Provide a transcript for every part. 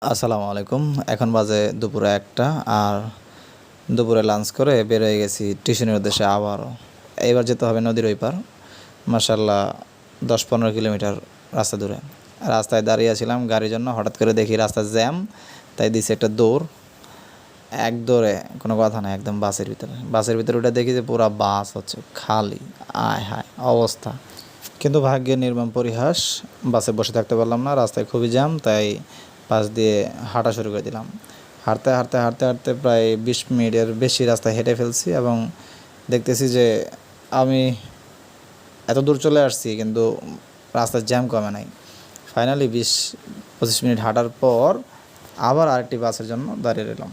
আসসালামু আলাইকুম। এখন বাজে দুপুরে ১টা। আর দুপুরে লাঞ্চ করে বের হয়ে গেছি টিউশনের উদ্দেশ্যে আবারও। এইবার যেতে হবে নদীর ওই পার। মাশাআল্লাহ ১০-১৫ কিলোমিটার রাস্তা দূরে। রাস্তায় দাঁড়িয়ে ছিলাম গাড়ির জন্য। হঠাৎ করে দেখি রাস্তার জ্যাম। তাই দিছি একটা দৌড়। এক দৌড়ে কোনো কথা নাই, একদম বাসের ভিতরে। বাসের ভিতরে উঠে দেখি যে পুরা বাস হচ্ছে খালি। আয় হায় অবস্থা! কিন্তু ভাগ্যের নির্মম পরিহাস, বাসে বসে থাকতে পারলাম না। রাস্তায় খুবই জ্যাম, তাই পাশ দিয়ে হাঁটা শুরু করে দিলাম। হাঁটতে প্রায় ২০ মিনিটের বেশি রাস্তা হেঁটে ফেলছি এবং দেখতেছি যে আমি এত দূর চলে আসছি কিন্তু রাস্তার জ্যাম কমে নাই। ফাইনালি ২০-২৫ মিনিট হাঁটার পর আবার আরেকটি বাসের জন্য দাঁড়িয়ে রইলাম।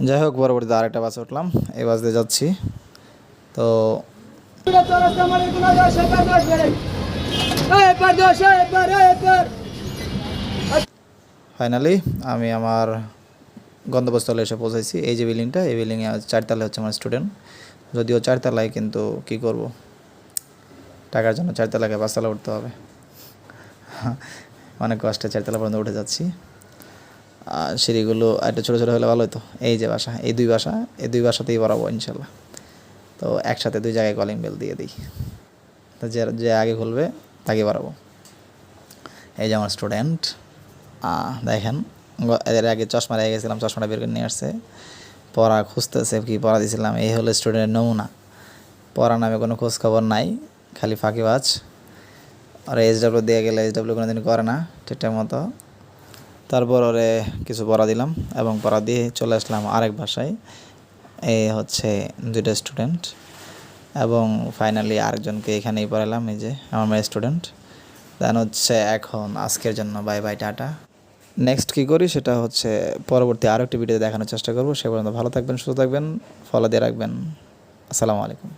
যাই হোক, পরবর্তীতে আরেকটা বাসে উঠলাম। এই বাস দিয়ে যাচ্ছি। তো ফাইনালি আমি আমার গন্তব্যস্থলে এসে পৌঁছাইছি। এই যে বিল্ডিংটা, এই বিল্ডিংয়ে ৪ তলায় হচ্ছে আমার স্টুডেন্ট। যদিও ৪ তলায়, কিন্তু কী করব, টাকার জন্য ৪ তলাকে ৫ তলা উঠতে হবে। অনেক কষ্টে ৪ তলা পর্যন্ত উঠে যাচ্ছি। সিঁড়িগুলো একটু ছোটো ছোটো হলে ভালো হতো। এই যে বাসা, এই দুই বাসাতেই বাড়াবো ইনশাল্লাহ। তো একসাথে ২ জায়গায় কলিং বেল দিয়ে দিই। তো যে আগে খুলবে তাকে বাড়াবো। এই যে আমার স্টুডেন্ট, দেখেন এদের আগে চশমা রেখে গেছিলাম, চশমাটা বের করে নিয়ে আসছে। পড়া খুঁজতেছে, কি পড়া দিয়েছিলাম। এই হলো স্টুডেন্টের নমুনা। পড়া নামে কোনো খোঁজ খবর নাই, খালি ফাঁকিবাজ। আর SW দিয়ে গেলে SW কোনো দিন করে না ঠিকঠাক মতো। তারপর ওরে কিছু পড়া দিলাম এবং পড়া দিয়ে চলে আসলাম আরেক বাসায়। এই হচ্ছে 2টা স্টুডেন্ট এবং ফাইনালি আরেকজনকে এখানেই পড়ালাম। এই যে আমার মেয়ে স্টুডেন্ট। দেন হচ্ছে এখন আজকের জন্য বাই বাই, টাটা। নেক্সট কী করি সেটা হচ্ছে পরবর্তী আরও একটি ভিডিওতে দেখানোর চেষ্টা করব। সে পর্যন্ত ভালো থাকবেন, সুস্থ থাকবেন, ফলো দিয়ে রাখবেন। আসসালামু আলাইকুম।